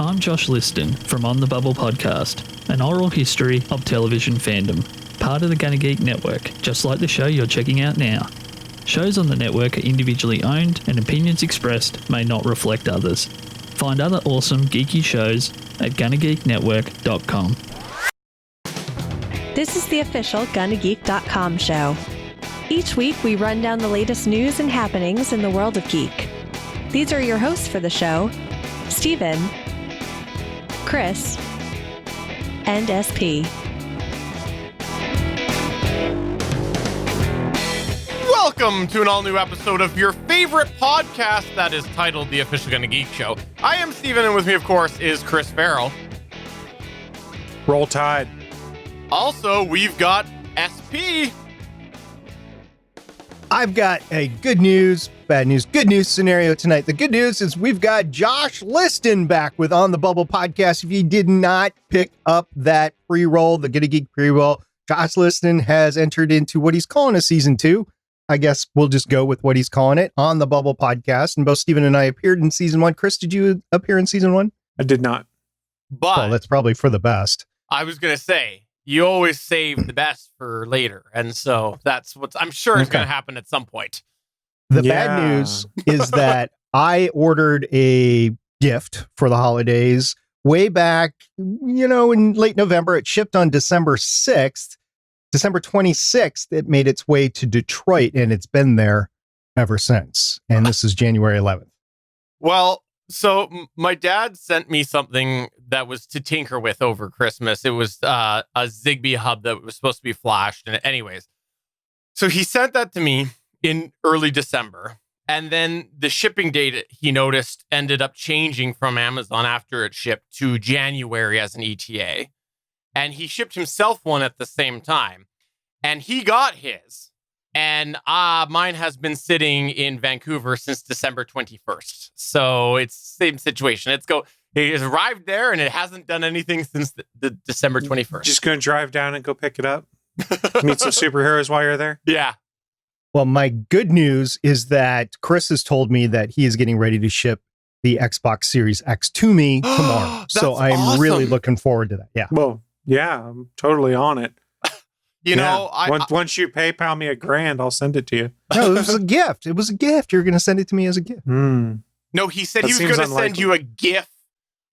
I'm Josh Liston from On the Bubble podcast, an oral history of television fandom, part of the Gonna Geek network, just like the show you're checking out now. Shows on the network are individually owned, and opinions expressed may not reflect others. Find other awesome geeky shows at GonnaGeekNetwork.com. This is the official GonnaGeek.com show. Each week, we run down the latest news and happenings in the world of geek. These are your hosts for the show, Steven, Chris, and SP. Welcome to an all-new episode of your favorite podcast that is titled The Official Gonna Geek Show. I am Steven, and with me, of course, is Chris Farrell. Roll Tide. Also, we've got SP. I've got a good news, bad news, good news scenario tonight. The good news is we've got Josh Liston back with On the Bubble podcast. If you did not pick up that pre-roll, the Get a Geek pre-roll, Josh Liston has entered into what he's calling a season 2. I guess we'll just go with what he's calling it, On the Bubble podcast. And both Steven and I appeared in season 1. Chris, did you appear in season 1? I did not. But well, that's probably for the best. I was going to say, you always save the best for later. And so that's what I'm sure is going to happen at some point. The bad news is that I ordered a gift for the holidays way back, in late November. It shipped on December 6th. December 26th, it made its way to Detroit, and it's been there ever since. And this is January 11th. Well, so my dad sent me something that was to tinker with over Christmas. It was a Zigbee hub that was supposed to be flashed. And anyways, so he sent that to me in early December. And then the shipping date, he noticed, ended up changing from Amazon after it shipped to January as an ETA. And he shipped himself one at the same time. And he got his. And mine has been sitting in Vancouver since December 21st. So it's the same situation. It has arrived there and it hasn't done anything since the December 21st. Just going to drive down and go pick it up? Meet some superheroes while you're there? Yeah. Well, my good news is that Chris has told me that he is getting ready to ship the Xbox Series X to me tomorrow. So I'm awesome. Really looking forward to that. Yeah. Well, yeah, I'm totally on it. Once you PayPal me $1,000, I'll send it to you. No, it was a gift. It was a gift. You're going to send it to me as a gift. No, he said he was going to send you a GIF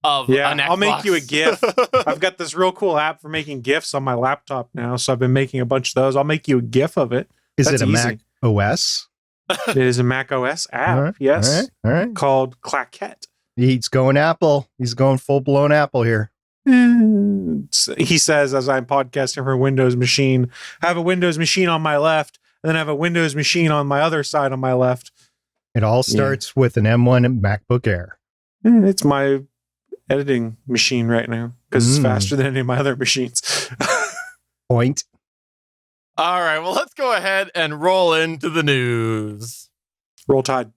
of an Xbox. I'll make you a GIF. I've got this real cool app for making GIFs on my laptop now, so I've been making a bunch of those. I'll make you a GIF of it. Is it a Mac OS? It is a Mac OS app, all right, yes. All right. Called Claquette. He's going Apple. He's going full-blown Apple here. He says, as I'm podcasting from a Windows machine, I have a Windows machine on my left, and then I have a Windows machine on my other side on my left. It all starts with an M1 MacBook Air. It's my editing machine right now because it's faster than any of my other machines. Point. All right, well, let's go ahead and roll into the news. Roll Tide.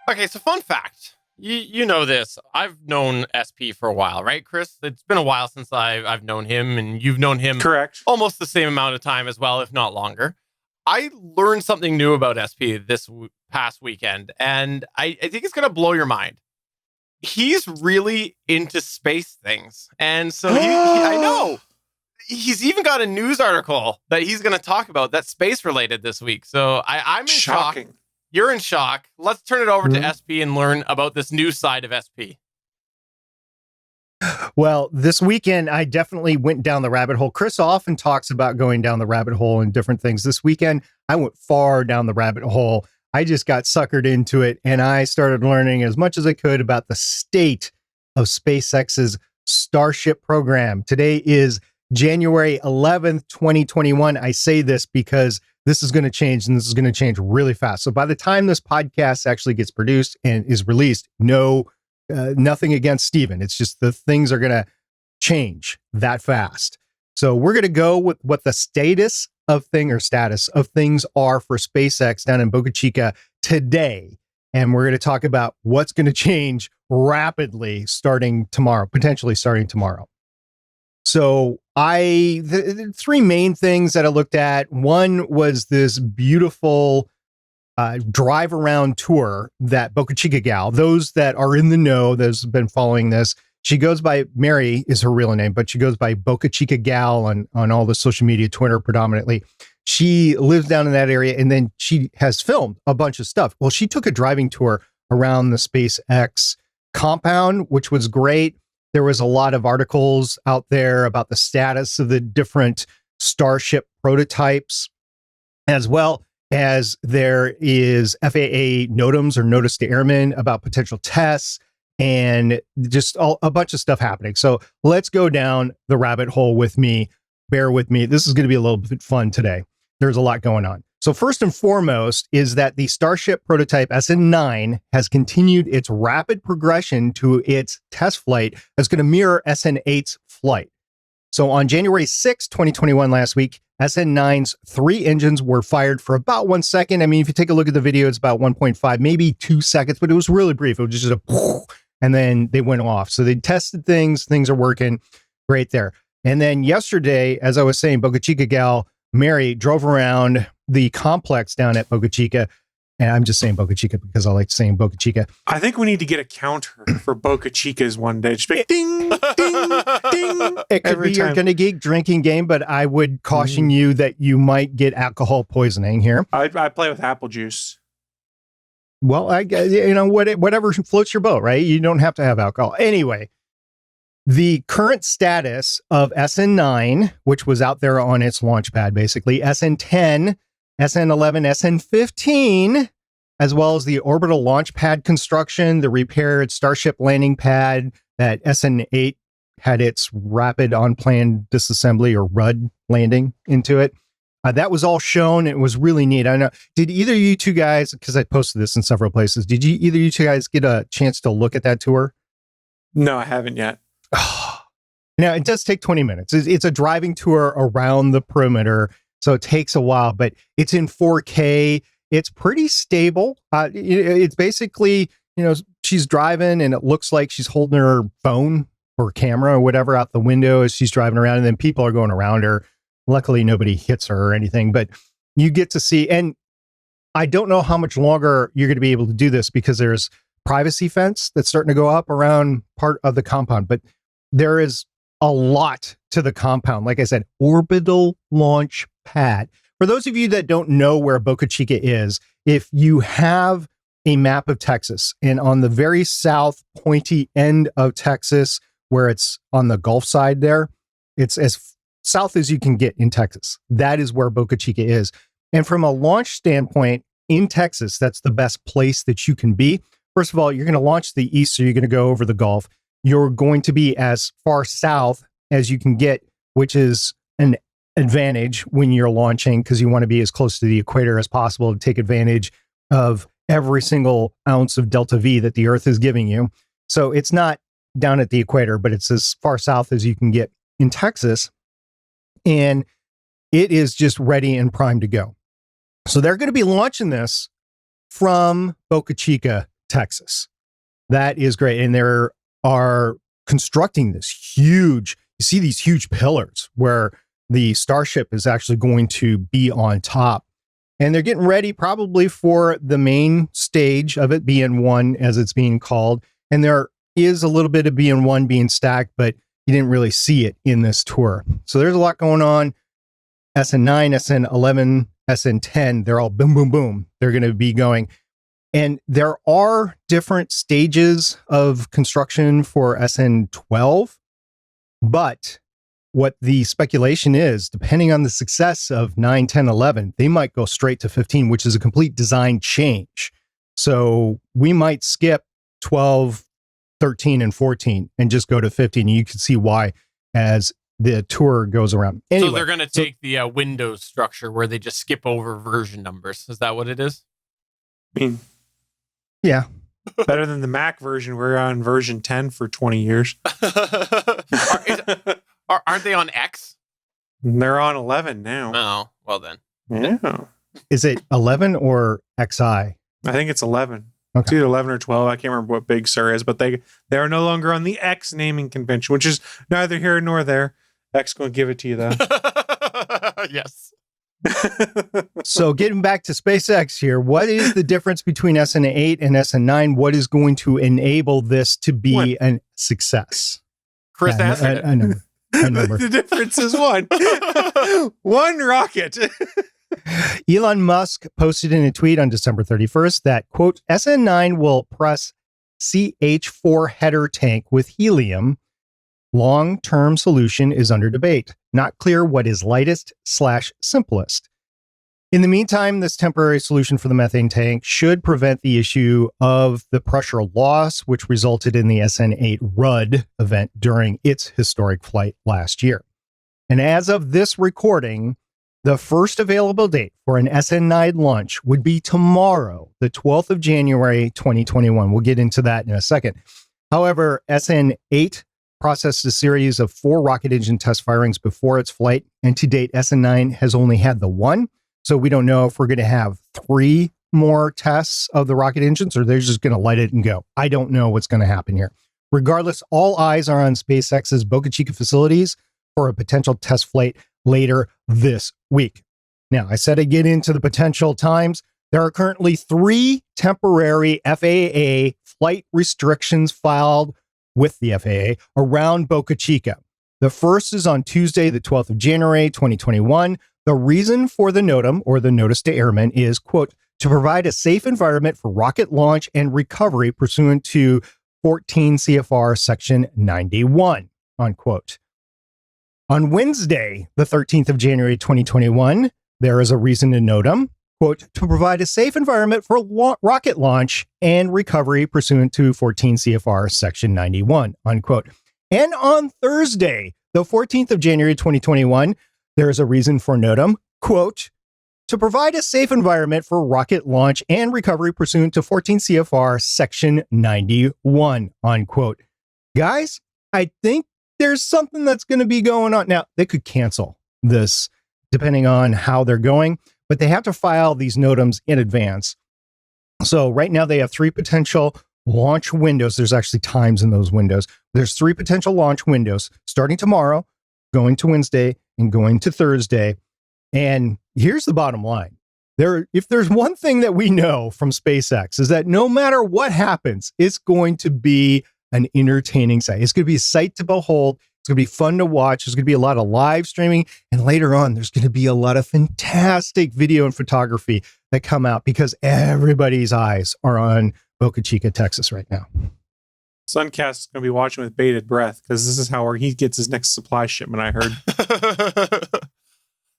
Okay, so fun fact. You know this. I've known SP for a while, right, Chris? It's been a while since I've known him, and you've known him correct almost the same amount of time as well, if not longer. I learned something new about SP this past weekend, and I think it's going to blow your mind. He's really into space things. And so I know he's even got a news article that he's going to talk about that's space related this week. So I'm in shock. You're in shock. Let's turn it over to SP and learn about this new side of SP. Well, this weekend, I definitely went down the rabbit hole. Chris often talks about going down the rabbit hole and different things. This weekend, I went far down the rabbit hole. I just got suckered into it, and I started learning as much as I could about the state of SpaceX's Starship program. Today is January 11th, 2021. I say this because this is going to change, and this is going to change really fast. So by the time this podcast actually gets produced and is released, nothing against Steven. It's just the things are going to change that fast. So we're going to go with what the status of things are for SpaceX down in Boca Chica today. And we're going to talk about what's going to change rapidly starting tomorrow, potentially starting tomorrow. So the three main things that I looked at, one was this beautiful drive around tour that Boca Chica gal, those that are in the know, those have been following this. She goes by, Mary is her real name, but she goes by Boca Chica gal on all the social media, Twitter predominantly. She lives down in that area, and then she has filmed a bunch of stuff. Well, she took a driving tour around the SpaceX compound, which was great. There was a lot of articles out there about the status of the different Starship prototypes, as well as there is FAA NOTAMs, or notice to airmen, about potential tests, and just a bunch of stuff happening. So let's go down the rabbit hole with me. Bear with me. This is going to be a little bit fun today. There's a lot going on. So first and foremost is that the Starship prototype SN9 has continued its rapid progression to its test flight that's going to mirror SN8's flight. So on January 6, 2021, last week, SN9's 3 engines were fired for about 1 second. I mean, if you take a look at the video, it's about 1.5, maybe 2 seconds, but it was really brief. It was just a and then they went off. So they tested things. Things are working great there. And then yesterday, as I was saying, Boca Chica gal Mary drove around the complex down at Boca Chica. And I'm just saying Boca Chica because I like saying Boca Chica. I think we need to get a counter for Boca Chicas one day. Just be ding, ding, ding. It could be your Gonna Geek drinking game, but I would caution you that you might get alcohol poisoning here. I play with apple juice. Well, whatever floats your boat, right? You don't have to have alcohol. Anyway, the current status of SN9, which was out there on its launch pad, basically, SN10, SN11, SN15, as well as the orbital launch pad construction, the repaired Starship landing pad that SN8 had its rapid on-plan disassembly, or RUD, landing into it. That was all shown. It was really neat. I know. Did either of you two guys, because I posted this in several places, did either of you two guys get a chance to look at that tour? No, I haven't yet. Now, it does take 20 minutes. It's a driving tour around the perimeter, so it takes a while, but it's in 4K. It's pretty stable. It's basically, she's driving and it looks like she's holding her phone or camera or whatever out the window as she's driving around, and then people are going around her. Luckily, nobody hits her or anything, but you get to see, and I don't know how much longer you're going to be able to do this because there's privacy fence that's starting to go up around part of the compound, but there is a lot to the compound. Like I said, orbital launch pad. For those of you that don't know where Boca Chica is, if you have a map of Texas, and on the very south pointy end of Texas, where it's on the Gulf side there, it's as south as you can get in Texas. That is where Boca Chica is. And from a launch standpoint in Texas, that's the best place that you can be. First of all, you're going to launch to the east, so you're going to go over the Gulf. You're going to be as far south as you can get, which is an advantage when you're launching, because you want to be as close to the equator as possible to take advantage of every single ounce of delta V that the Earth is giving you. So it's not down at the equator, but it's as far south as you can get in Texas. And it is just ready and primed to go. So they're going to be launching this from Boca Chica, Texas. That is great. And they are constructing this huge, you see these huge pillars where the Starship is actually going to be on top. And they're getting ready probably for the main stage of it, BN1 as it's being called. And there is a little bit of BN1 being stacked, but you didn't really see it in this tour. So there's a lot going on. SN9, SN11, SN10, they're all boom, boom, boom. They're going to be going. And there are different stages of construction for SN12. But what the speculation is, depending on the success of 9, 10, 11, they might go straight to 15, which is a complete design change. So we might skip 12, 13, and 14 and just go to 15. You can see why as the tour goes around. Anyway, so they're going to take the Windows structure where they just skip over version numbers. Is that what it is? I mean, yeah. Better than the Mac version. We're on version 10 for 20 years. Aren't they on X? They're on 11 now. Oh, well then. Yeah. Is it 11 or XI? I think it's 11. Okay. It's either 11 or 12. I can't remember what Big Sur is, but they are no longer on the X naming convention, which is neither here nor there. X going to give it to you, though. Yes. So getting back to SpaceX here, what is the difference between SN8 and SN9? What is going to enable this to be a success? Chris answered it. A number. The difference is one. One rocket. Elon Musk posted in a tweet on December 31st that, quote, SN9 will press CH4 header tank with helium. Long-term solution is under debate. Not clear what is lightest/simplest. In the meantime, this temporary solution for the methane tank should prevent the issue of the pressure loss, which resulted in the SN8 RUD event during its historic flight last year. And as of this recording, the first available date for an SN9 launch would be tomorrow, the 12th of January, 2021. We'll get into that in a second. However, SN8 processed a series of 4 rocket engine test firings before its flight, and to date, SN9 has only had the one. So we don't know if we're going to have 3 more tests of the rocket engines or they're just going to light it and go. I don't know what's going to happen here. Regardless, all eyes are on SpaceX's Boca Chica facilities for a potential test flight later this week. Now, I said I'd get into the potential times. There are currently 3 temporary FAA flight restrictions filed with the FAA around Boca Chica. The first is on Tuesday, the 12th of January, 2021. The reason for the NOTAM, or the Notice to Airmen, is, quote, to provide a safe environment for rocket launch and recovery pursuant to 14 CFR Section 91, unquote. On Wednesday, the 13th of January, 2021, there is a reason to NOTAM, quote, to provide a safe environment for rocket launch and recovery pursuant to 14 CFR Section 91, unquote. And on Thursday, the 14th of January, 2021, there is a reason for NOTAM, quote, to provide a safe environment for rocket launch and recovery pursuant to 14 CFR Section 91, unquote. Guys, I think there's something that's going to be going on. Now, they could cancel this depending on how they're going, but they have to file these NOTAMs in advance. So right now they have 3 potential launch windows. There's actually times in those windows. There's 3 potential launch windows starting tomorrow, going to Wednesday, and going to Thursday. And here's the bottom line. If there's one thing that we know from SpaceX is that no matter what happens, it's going to be an entertaining site. It's going to be a sight to behold. It's going to be fun to watch. There's going to be a lot of live streaming. And later on, there's going to be a lot of fantastic video and photography that come out because everybody's eyes are on Boca Chica, Texas right now. Suncast is going to be watching with bated breath because this is how he gets his next supply shipment, I heard.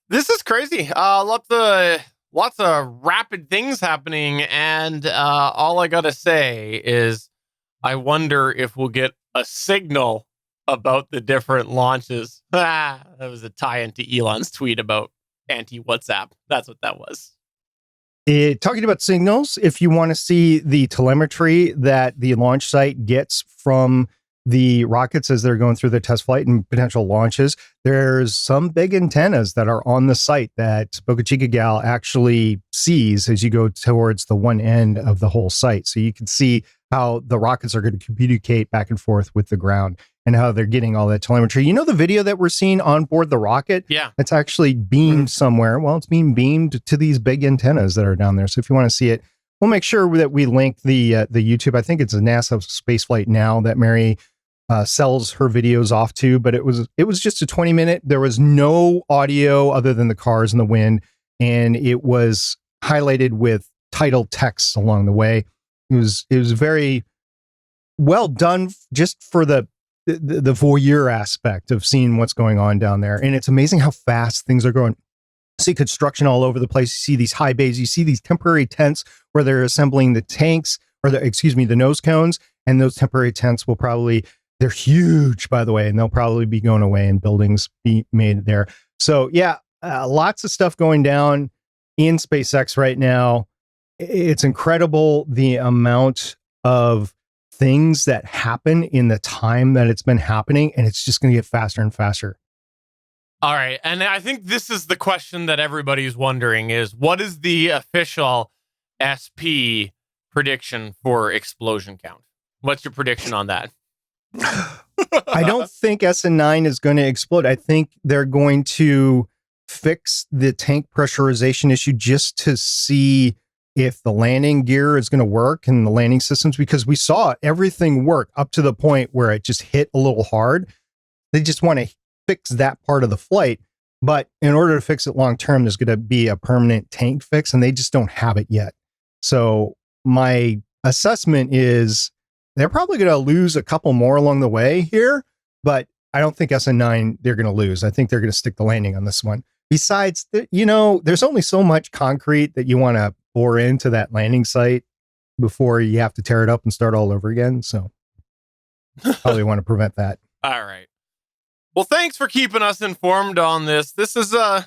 This is crazy. Lots of rapid things happening. And all I got to say is I wonder if we'll get a signal about the different launches. That was a tie into Elon's tweet about anti-WhatsApp. That's what that was. Talking about signals, if you want to see the telemetry that the launch site gets from the rockets as they're going through the test flight and potential launches, there's some big antennas that are on the site that Boca Chica Gal actually sees as you go towards the one end of the whole site. So you can see how the rockets are going to communicate back and forth with the ground and how they're getting all that telemetry. You know, the video that we're seeing on board the rocket? Yeah. It's actually beamed somewhere. Well, it's being beamed to these big antennas that are down there. So if you want to see it, we'll make sure that we link the YouTube. I think it's a NASA Spaceflight Now that Mary sells her videos off to, but it was just a 20-minute. There was no audio other than the cars in the wind, and it was highlighted with title text along the way. It was very well done just for the voyeur aspect of seeing what's going on down there. And it's amazing how fast things are going. You see construction all over the place. You see these high bays. You see these temporary tents where they're assembling the tanks or the nose cones. And those temporary tents will probably, they're huge, by the way, and they'll probably be going away and buildings be made there. So yeah, lots of stuff going down in SpaceX right now. It's incredible the amount of things that happen in the time that it's been happening, and it's just going to get faster and faster. All right. And I think this is the question that everybody's wondering is, what is the official SP prediction for explosion count? What's your prediction on that? I don't think SN9 is going to explode. I think they're going to fix the tank pressurization issue just to see if the landing gear is going to work and the landing systems, because we saw everything work up to the point where it just hit a little hard. They just want to fix that part of the flight. But in order to fix it long term, there's going to be a permanent tank fix, and they just don't have it yet. So my assessment is they're probably going to lose a couple more along the way here, but I don't think SN9 they're going to lose. I think they're going to stick the landing on this one. Besides, there's only so much concrete that you want to pour into that landing site before you have to tear it up and start all over again. So probably want to prevent that. All right. Well, thanks for keeping us informed on this. This is, I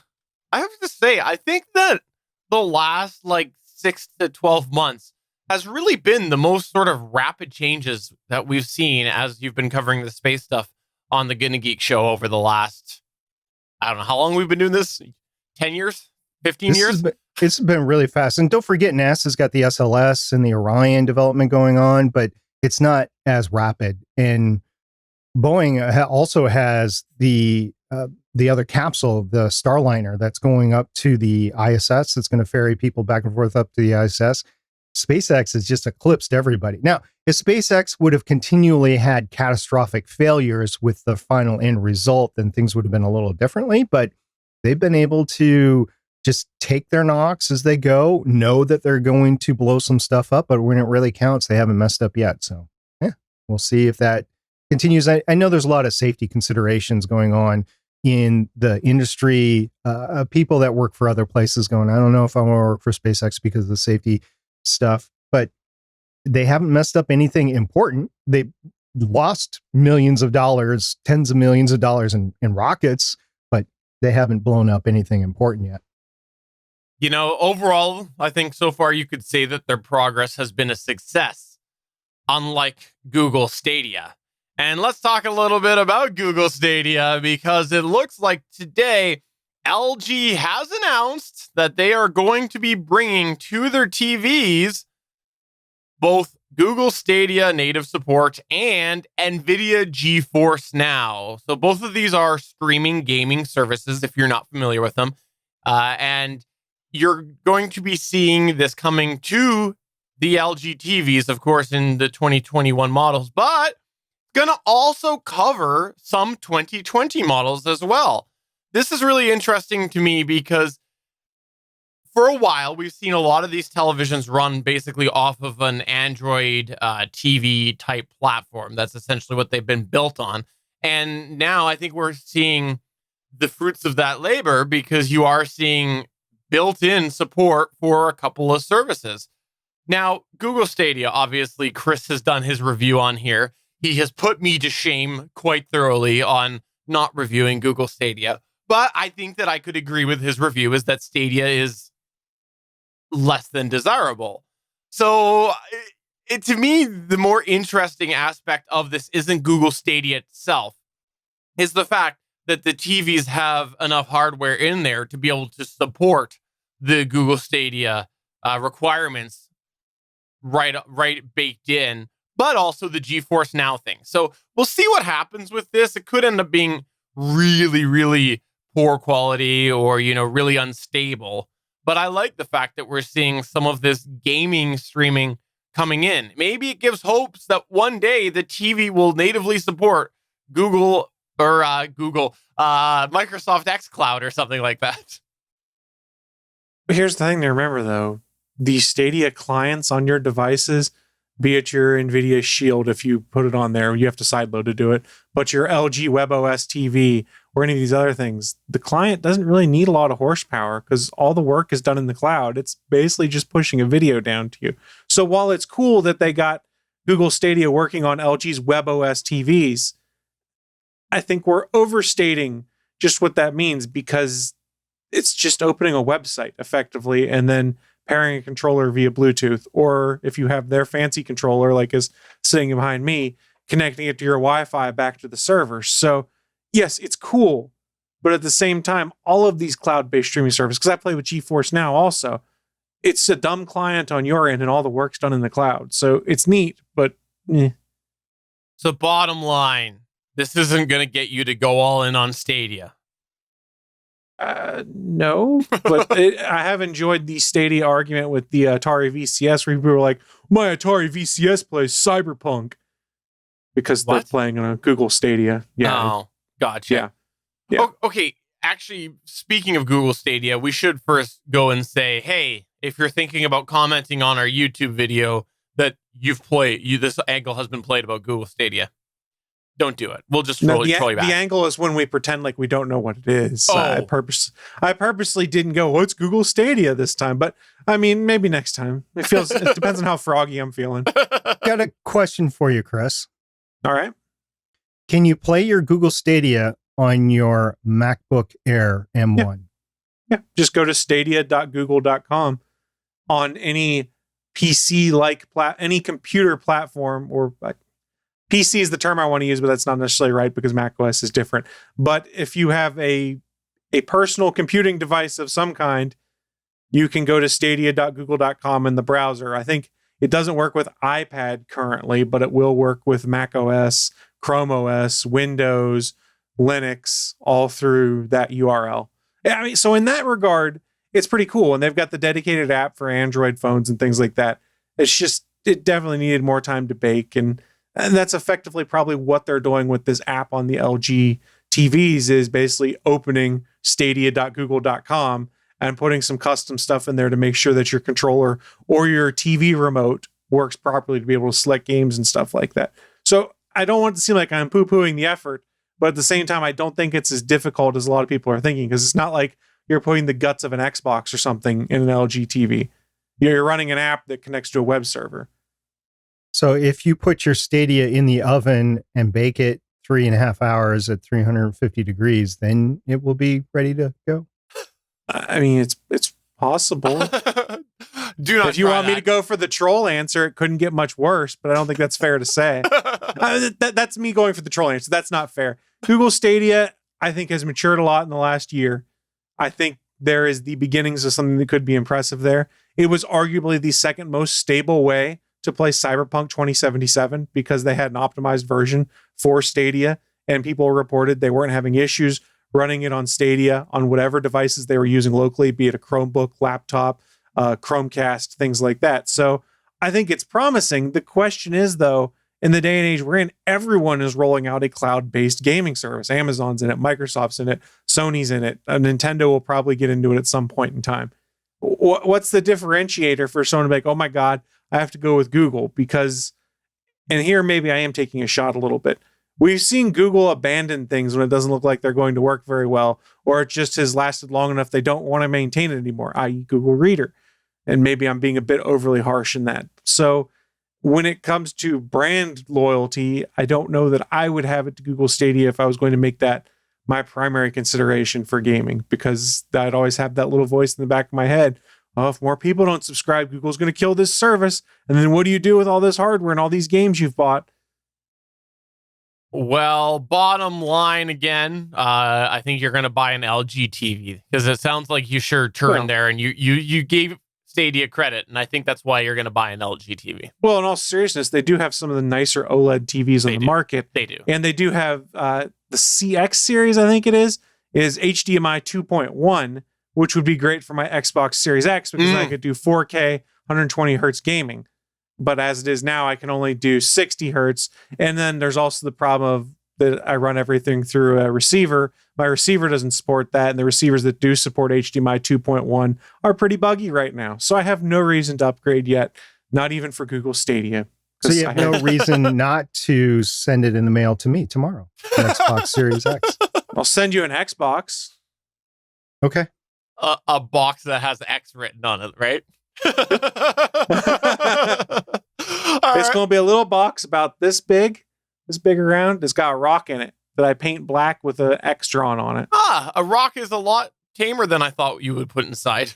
have to say, I think that the last 6 to 12 months has really been the most sort of rapid changes that we've seen as you've been covering the space stuff on the Gonna Geek show over the last, I don't know how long we've been doing this. 10 years, 15 years. It's been really fast. And don't forget, NASA's got the SLS and the Orion development going on, but it's not as rapid. And Boeing also has the other capsule, the Starliner, that's going up to the ISS. That's going to ferry people back and forth up to the ISS. SpaceX has just eclipsed everybody. Now, if SpaceX would have continually had catastrophic failures with the final end result, then things would have been a little differently. But they've been able to just take their knocks as they go, know that they're going to blow some stuff up, but when it really counts, they haven't messed up yet. So, yeah, we'll see if that continues. I know there's a lot of safety considerations going on in the industry. People that work for other places going, I don't know if I want to work for SpaceX because of the safety stuff, but they haven't messed up anything important. They lost millions of dollars, tens of millions of dollars in rockets, but they haven't blown up anything important yet. Overall, I think so far you could say that their progress has been a success, unlike Google Stadia. And let's talk a little bit about Google Stadia, because it looks like today LG has announced that they are going to be bringing to their TVs both Google Stadia native support and Nvidia GeForce Now. So both of these are streaming gaming services, if you're not familiar with them. And you're going to be seeing this coming to the LG TVs, of course, in the 2021 models, but going to also cover some 2020 models as well. This is really interesting to me because for a while, we've seen a lot of these televisions run basically off of an Android TV type platform. That's essentially what they've been built on. And now I think we're seeing the fruits of that labor, because you are seeing built-in support for a couple of services. Now, Google Stadia, obviously, Chris has done his review on here. He has put me to shame quite thoroughly on not reviewing Google Stadia. But I think that I could agree with his review, is that Stadia is less than desirable. So to me, the more interesting aspect of this isn't Google Stadia itself, is the fact that the TVs have enough hardware in there to be able to support the Google Stadia requirements right baked in, but also the GeForce Now thing. So we'll see what happens with this. It could end up being really, really poor quality or, really unstable. But I like the fact that we're seeing some of this gaming streaming coming in. Maybe it gives hopes that one day the TV will natively support Google or Microsoft xCloud or something like that. Here's the thing to remember, though. The Stadia clients on your devices, be it your Nvidia Shield, if you put it on there, you have to sideload to do it, but your LG WebOS TV or any of these other things, the client doesn't really need a lot of horsepower because all the work is done in the cloud. It's basically just pushing a video down to you. So while it's cool that they got Google Stadia working on LG's WebOS TVs, I think we're overstating just what that means, because it's just opening a website effectively and then pairing a controller via Bluetooth, or if you have their fancy controller, like is sitting behind me, connecting it to your Wi-Fi back to the server. So yes, it's cool, but at the same time, all of these cloud-based streaming services, because I play with GeForce Now also, it's a dumb client on your end and all the work's done in the cloud. So it's neat, but So bottom line, This isn't going to get you to go all in on Stadia. No, but I have enjoyed the Stadia argument with the Atari VCS, where people were like, my Atari VCS plays Cyberpunk because they're playing on a Google Stadia. Yeah. Oh, gotcha. Yeah. Oh, okay. Actually, speaking of Google Stadia, we should first go and say, hey, if you're thinking about commenting on our YouTube video that this angle has been played about Google Stadia, don't do it. We'll just troll you back. The angle is when we pretend like we don't know what it is. Oh. I purposely didn't go, what's Google Stadia this time? But I mean, maybe next time. It depends on how froggy I'm feeling. Got a question for you, Chris. All right. Can you play your Google Stadia on your MacBook Air M1? Yeah. Just go to stadia.google.com on any PC any computer platform, or PC is the term I want to use, but that's not necessarily right because macOS is different. But if you have a personal computing device of some kind, you can go to stadia.google.com in the browser. I think it doesn't work with iPad currently, but it will work with macOS, Chrome OS, Windows, Linux, all through that URL. I mean, so in that regard, it's pretty cool. And they've got the dedicated app for Android phones and things like that. It definitely needed more time to bake. And that's effectively probably what they're doing with this app on the LG TVs, is basically opening stadia.google.com and putting some custom stuff in there to make sure that your controller or your TV remote works properly to be able to select games and stuff like that. So I don't want it to seem like I'm poo-pooing the effort, but at the same time, I don't think it's as difficult as a lot of people are thinking, because it's not like you're putting the guts of an Xbox or something in an LG TV. You're running an app that connects to a web server. So if you put your Stadia in the oven and bake it 3.5 hours at 350 degrees, then it will be ready to go. I mean, it's possible. Do not. If you want me to go for the troll answer, it couldn't get much worse, but I don't think that's fair to say. That's me going for the troll answer. That's not fair. Google Stadia, I think, has matured a lot in the last year. I think there is the beginnings of something that could be impressive there. It was arguably the second most stable way to play Cyberpunk 2077 because they had an optimized version for Stadia, and people reported they weren't having issues running it on Stadia on whatever devices they were using locally, be it a Chromebook, laptop, Chromecast, things like that. So I think it's promising. The question is, though, in the day and age we're in, everyone is rolling out a cloud-based gaming service. Amazon's in it, Microsoft's in it, Sony's in it. Nintendo will probably get into it at some point in time. What's the differentiator for someone to be like, oh my God, I have to go with Google? Because, and here maybe I am taking a shot a little bit, we've seen Google abandon things when it doesn't look like they're going to work very well, or it just has lasted long enough they don't want to maintain it anymore, i.e. Google Reader. And maybe I'm being a bit overly harsh in that. So when it comes to brand loyalty, I don't know that I would have it to Google Stadia if I was going to make that my primary consideration for gaming, because I'd always have that little voice in the back of my head. Oh, if more people don't subscribe, Google's going to kill this service. And then what do you do with all this hardware and all these games you've bought? Well, bottom line again, I think you're going to buy an LG TV, because it sounds like you sure turned there and you gave Stadia credit, and I think that's why you're going to buy an LG TV. Well, in all seriousness, they do have some of the nicer OLED TVs on the market. They do. And they do have the CX series, I think it is HDMI 2.1, which would be great for my Xbox Series X, because I could do 4K 120 hertz gaming. But as it is now, I can only do 60 hertz. And then there's also the problem of that I run everything through a receiver. My receiver doesn't support that, and the receivers that do support HDMI 2.1 are pretty buggy right now. So I have no reason to upgrade yet, not even for Google Stadia. So you have no reason not to send it in the mail to me tomorrow, an Xbox Series X. I'll send you an Xbox. Okay. A box that has X written on it, right? It's going to be a little box about this big around. It's got a rock in it that I paint black with an X drawn on it. A rock is a lot tamer than I thought you would put inside.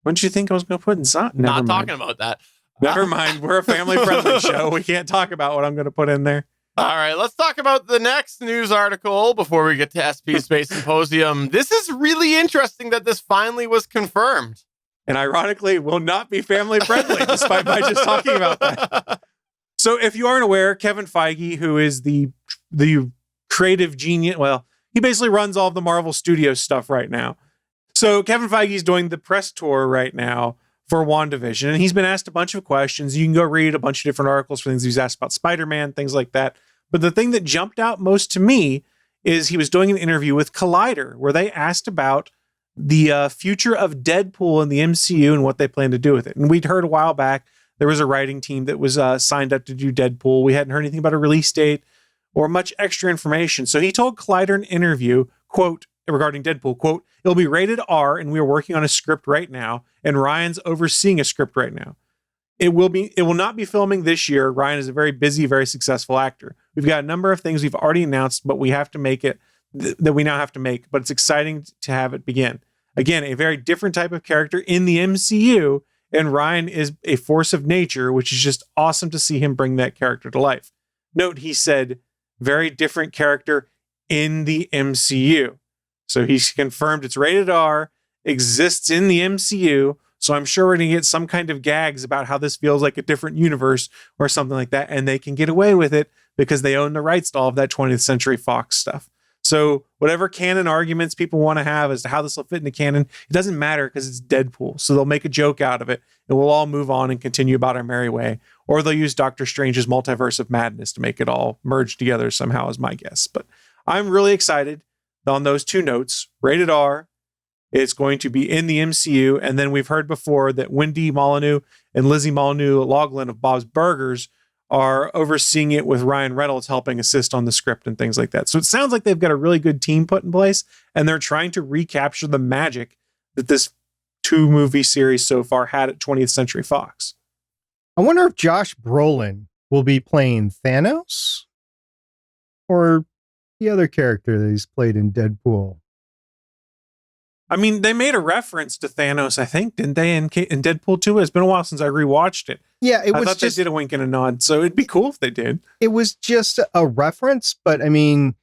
What did you think I was going to put inside? Not talking about that. Never mind. We're a family-friendly show. We can't talk about what I'm going to put in there. All right, let's talk about the next news article before we get to SP Space Symposium. This is really interesting that this finally was confirmed. And ironically, will not be family-friendly, despite my just talking about that. So if you aren't aware, Kevin Feige, who is the creative genius. Well, he basically runs all of the Marvel Studios stuff right now. So Kevin Feige is doing the press tour right now for WandaVision, and he's been asked a bunch of questions. You can go read a bunch of different articles for things he's asked about Spider-Man, things like that. But the thing that jumped out most to me is he was doing an interview with Collider, where they asked about the future of Deadpool in the MCU and what they plan to do with it. And we'd heard a while back there was a writing team that was signed up to do Deadpool. We hadn't heard anything about a release date or much extra information. So he told Collider in an interview, quote, regarding Deadpool, quote, "It'll be rated R, and we are working on a script right now, and Ryan's overseeing a script right now. It will not be filming this year. Ryan is a very busy, very successful actor. We've got a number of things we've already announced, but we have to make it that we now have to make, but it's exciting to have it begin. Again, a very different type of character in the MCU, and Ryan is a force of nature, which is just awesome to see him bring that character to life." Note, he said, very different character in the MCU. So he's confirmed it's rated R, exists in the MCU. So I'm sure we're going to get some kind of gags about how this feels like a different universe or something like that. And they can get away with it because they own the rights to all of that 20th Century Fox stuff. So whatever canon arguments people want to have as to how this will fit into canon, it doesn't matter because it's Deadpool. So they'll make a joke out of it and we'll all move on and continue about our merry way. Or they'll use Doctor Strange's multiverse of madness to make it all merge together somehow, is my guess. But I'm really excited on those two notes. Rated R. It's going to be in the MCU. And then we've heard before that Wendy Molyneux and Lizzie Molyneux-Loughlin of Bob's Burgers are overseeing it with Ryan Reynolds helping assist on the script and things like that. So it sounds like they've got a really good team put in place, and they're trying to recapture the magic that this 2-movie series so far had at 20th Century Fox. I wonder if Josh Brolin will be playing Thanos or the other character that he's played in Deadpool. I mean, they made a reference to Thanos, I think, didn't they, in Deadpool 2? It's been a while since I rewatched it. Yeah, I thought they did a wink and a nod, so it'd be cool if they did. It was just a reference, but I mean,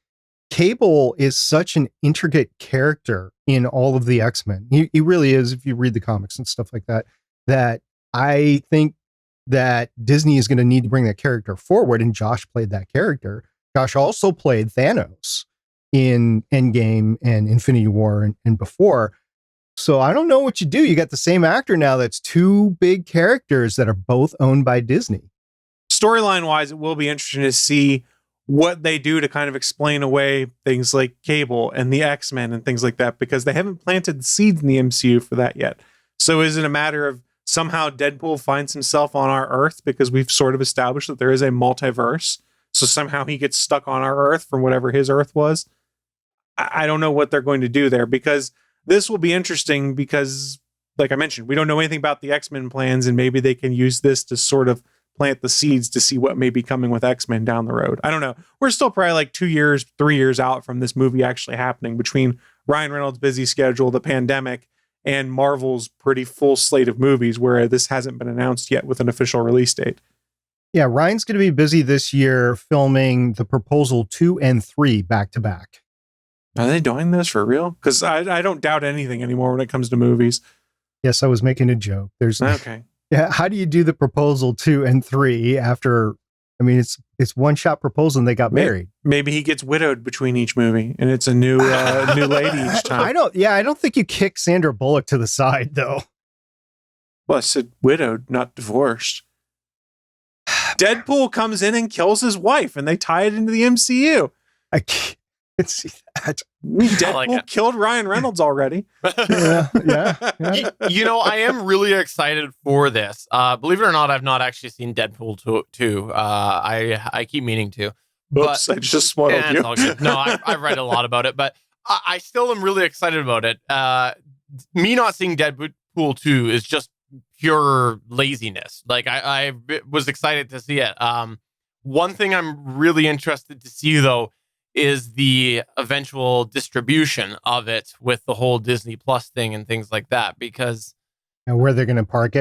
Cable is such an intricate character in all of the X-Men. He really is, if you read the comics and stuff like that, that I think that Disney is going to need to bring that character forward, and Josh played that character. Josh also played Thanos in Endgame and Infinity War and before. So I don't know what you do. You got the same actor now that's two big characters that are both owned by Disney. Storyline wise, it will be interesting to see what they do to kind of explain away things like Cable and the X-Men and things like that, because they haven't planted the seeds in the MCU for that yet. So is it a matter of somehow Deadpool finds himself on our Earth because we've sort of established that there is a multiverse? So somehow he gets stuck on our Earth from whatever his Earth was. I don't know what they're going to do there, because this will be interesting because, like I mentioned, we don't know anything about the X-Men plans, and maybe they can use this to sort of plant the seeds to see what may be coming with X-Men down the road. I don't know. We're still probably like 2 years, 3 years out from this movie actually happening, between Ryan Reynolds' busy schedule, the pandemic, and Marvel's pretty full slate of movies, where this hasn't been announced yet with an official release date. Yeah, Ryan's going to be busy this year filming The Proposal 2 and 3 back to back. Are they doing this for real? Because I don't doubt anything anymore when it comes to movies. Yes, I was making a joke. There's okay. Yeah, how do you do The Proposal 2 and 3 after? I mean, it's one shot proposal and they got married. Maybe he gets widowed between each movie, and it's a new new lady each time. I don't think you kick Sandra Bullock to the side though. Well, I said widowed, not divorced. Deadpool comes in and kills his wife, and they tie it into the MCU. I can't see that. Deadpool killed Ryan Reynolds already. yeah. You know, I am really excited for this. Believe it or not, I've not actually seen Deadpool 2. I keep meaning to. Oops, I just spoiled you. All good. No, I've read a lot about it, but I still am really excited about it. Me not seeing Deadpool 2 is just pure laziness. Like, I was excited to see it. One thing I'm really interested to see, though, is the eventual distribution of it with the whole Disney Plus thing and things like that, because and where they're going to park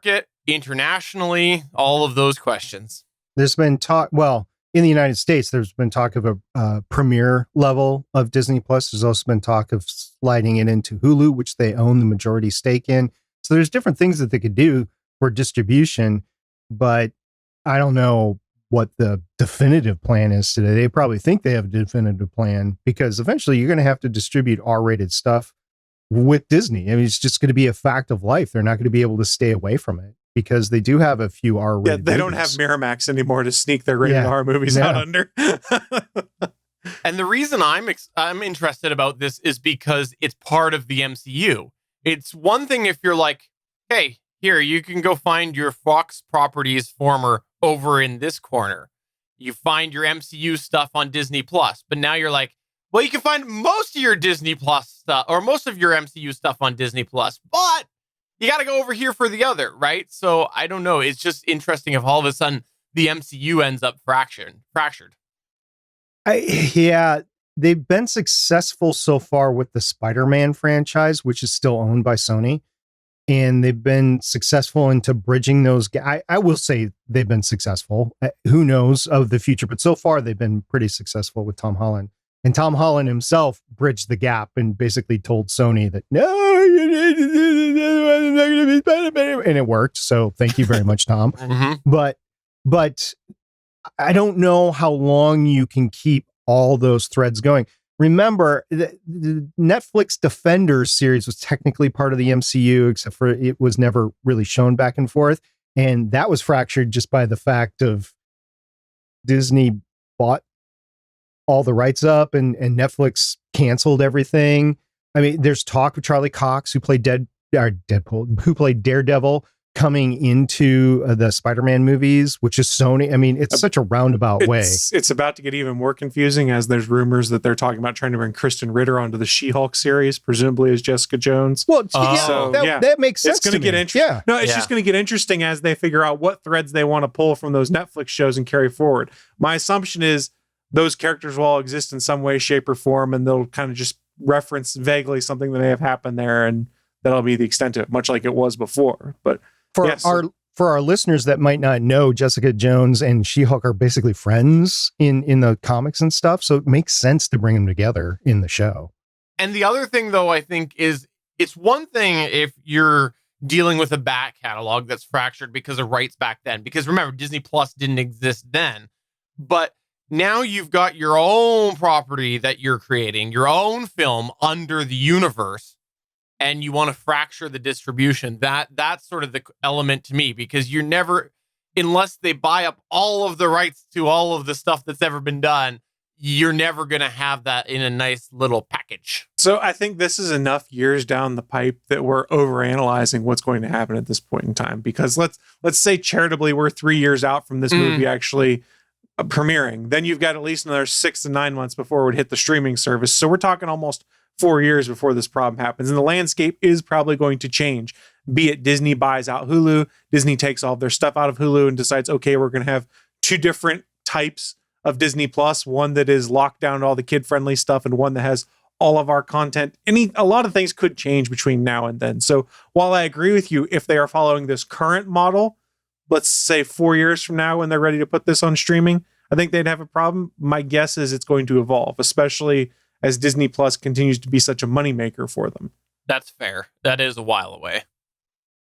it, internationally, all of those questions. There's been talk, well, in the United States, there's been talk of a premiere level of Disney Plus. There's also been talk of sliding it into Hulu, which they own the majority stake in. So there's different things that they could do for distribution, but I don't know what the definitive plan is today. They probably think they have a definitive plan because eventually you're going to have to distribute R-rated stuff with Disney. I mean, it's just going to be a fact of life. They're not going to be able to stay away from it because they do have a few R-rated they movies. don't have Miramax anymore to sneak their rated R movies out under. And the reason I'm interested about this is because it's part of the MCU. It's one thing if you're like, hey, here, you can go find your Fox Properties former over in this corner. You find your MCU stuff on Disney Plus, but now you're like, well, you can find most of your Disney Plus stuff or most of your MCU stuff on Disney Plus, but you got to go over here for the other, right? So I don't know. It's just interesting if all of a sudden the MCU ends up fractured. They've been successful so far with the Spider-Man franchise, which is still owned by Sony. And they've been successful into bridging those. I will say they've been successful. Who knows of the future? But so far, they've been pretty successful with Tom Holland. And Tom Holland himself bridged the gap and basically told Sony that, no, and it worked. So thank you very much, Tom. Mm-hmm. But I don't know how long you can keep all those threads going. Remember, the Netflix Defenders series was technically part of the MCU, except for it was never really shown back and forth. And that was fractured just by the fact of Disney bought all the rights up and Netflix canceled everything. I mean, there's talk of Charlie Cox, who played Deadpool, who played Daredevil, coming into the Spider-Man movies, which is Sony. I mean, it's such a roundabout way. It's about to get even more confusing as there's rumors that they're talking about trying to bring Kristen Ritter onto the She-Hulk series, presumably as Jessica Jones. Well, that makes sense. It's going to get interesting. Yeah. No, it's just going to get interesting as they figure out what threads they want to pull from those Netflix shows and carry forward. My assumption is those characters will all exist in some way, shape, or form, and they'll kind of just reference vaguely something that may have happened there, and that'll be the extent of it, much like it was before. But for our listeners that might not know, Jessica Jones and She-Hulk are basically friends in the comics and stuff. So it makes sense to bring them together in the show. And the other thing, though, I think is it's one thing if you're dealing with a back catalog that's fractured because of rights back then. Because remember, Disney Plus didn't exist then. But now you've got your own property that you're creating, your own film under the universe. And you want to fracture the distribution. That's sort of the element to me, because you're never, unless they buy up all of the rights to all of the stuff that's ever been done, you're never going to have that in a nice little package. So I think this is enough years down the pipe that we're overanalyzing what's going to happen at this point in time. Because let's say charitably we're 3 years out from this movie actually premiering. Then you've got at least another 6 to 9 months before it would hit the streaming service. So we're talking almost 4 years before this problem happens. And the landscape is probably going to change. Be it Disney buys out Hulu, Disney takes all of their stuff out of Hulu and decides, okay, we're going to have two different types of Disney Plus, one that is locked down to all the kid-friendly stuff and one that has all of our content. A lot of things could change between now and then. So while I agree with you, if they are following this current model, let's say 4 years from now when they're ready to put this on streaming, I think they'd have a problem. My guess is it's going to evolve, especially as Disney Plus continues to be such a moneymaker for them. That's fair. That is a while away.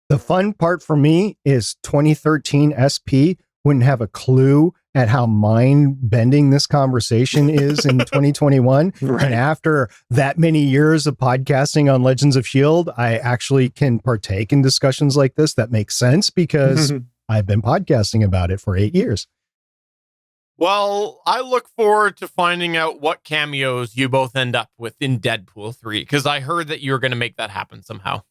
The fun part for me is 2013 SP wouldn't have a clue at how mind-bending this conversation is in 2021. Right. And after that many years of podcasting on Legends of S.H.I.E.L.D., I actually can partake in discussions like this that make sense because I've been podcasting about it for 8 years. Well, I look forward to finding out what cameos you both end up with in Deadpool 3, because I heard that you were going to make that happen somehow.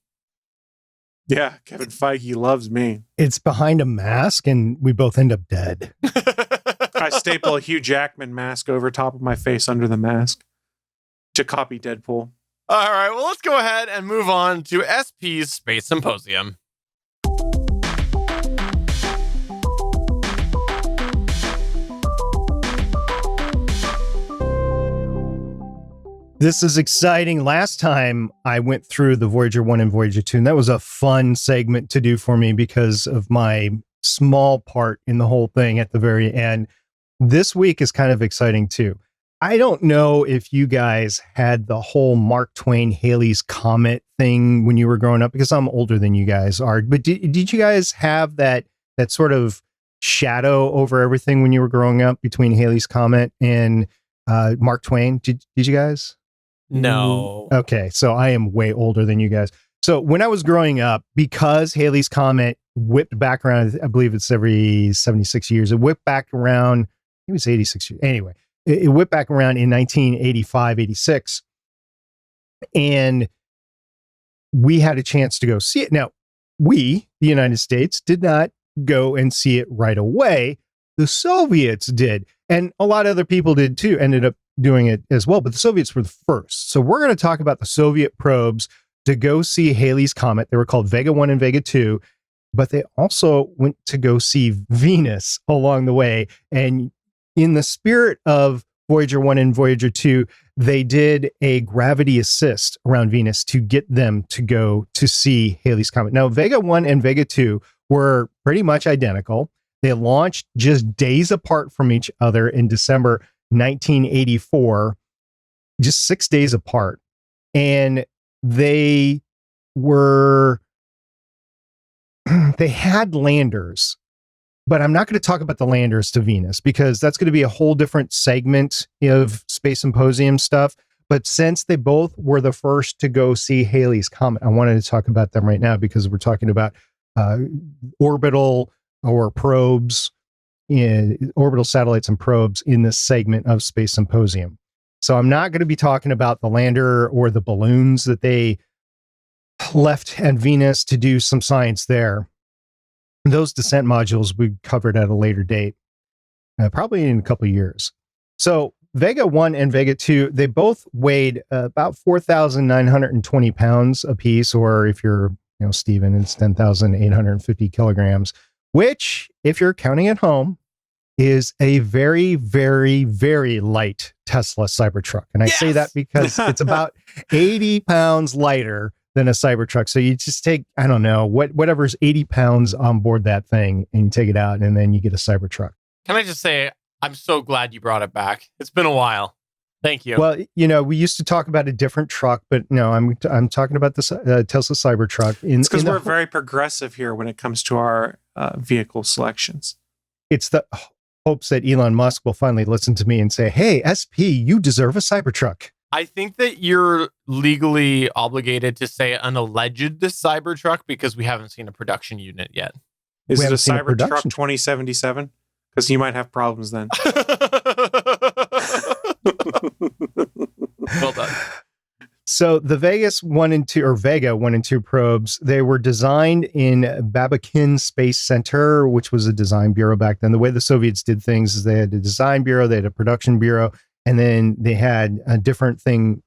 Yeah, Kevin Feige loves me. It's behind a mask, and we both end up dead. I staple a Hugh Jackman mask over top of my face under the mask to copy Deadpool. All right, well, let's go ahead and move on to SP's Space Symposium. This is exciting. Last time I went through the Voyager 1 and Voyager 2, and that was a fun segment to do for me because of my small part in the whole thing at the very end. This week is kind of exciting too. I don't know if you guys had the whole Mark Twain Halley's Comet thing when you were growing up, because I'm older than you guys are, but did you guys have that sort of shadow over everything when you were growing up between Halley's Comet and Mark Twain? Did you guys? No. Okay, so I am way older than you guys. So when I was growing up, because Halley's Comet whipped back around, I believe it's every 76 years, it whipped back around, it was 86 years. Anyway, it whipped back around in 1985, 86. And we had a chance to go see it. Now, we, the United States, did not go and see it right away. The Soviets did. And a lot of other people did too, ended up doing it as well. But the Soviets were the first. So we're going to talk about the Soviet probes to go see Halley's Comet. They were called Vega 1 and Vega 2. But they also went to go see Venus along the way. And in the spirit of Voyager 1 and Voyager 2, they did a gravity assist around Venus to get them to go to see Halley's Comet. Now, Vega 1 and Vega 2 were pretty much identical. They launched just days apart from each other in December 1984, just 6 days apart. And they had landers. But I'm not going to talk about the landers to Venus because that's going to be a whole different segment of Space Symposium stuff. But since they both were the first to go see Halley's Comet, I wanted to talk about them right now because we're talking about orbital or probes, orbital satellites and probes in this segment of Space Symposium. So I'm not going to be talking about the lander or the balloons that they left at Venus to do some science there. Those descent modules we covered at a later date, probably in a couple of years. So Vega 1 and Vega 2, they both weighed about 4,920 pounds apiece, or if you're, Stephen, it's 10,850 kilograms, which, if you're counting at home, is a very, very, very light Tesla Cybertruck. And I say that because it's about 80 pounds lighter than a Cybertruck. So you just take, I don't know, whatever's 80 pounds on board that thing and you take it out and then you get a Cybertruck. Can I just say, I'm so glad you brought it back. It's been a while. Thank you. Well, we used to talk about a different truck, but no, I'm talking about the Tesla Cybertruck. It's because we're very progressive here when it comes to our vehicle selections. It's the hopes that Elon Musk will finally listen to me and say, hey, SP, you deserve a Cybertruck. I think that you're legally obligated to say an alleged Cybertruck because we haven't seen a production unit yet. Is it a Cybertruck 2077? Because you might have problems then. Well done. So the Vega 1 and 2 probes, they were designed in Babakin Space Center, which was a design bureau back then. The way the Soviets did things is they had a design bureau, they had a production bureau, and then they had a different thing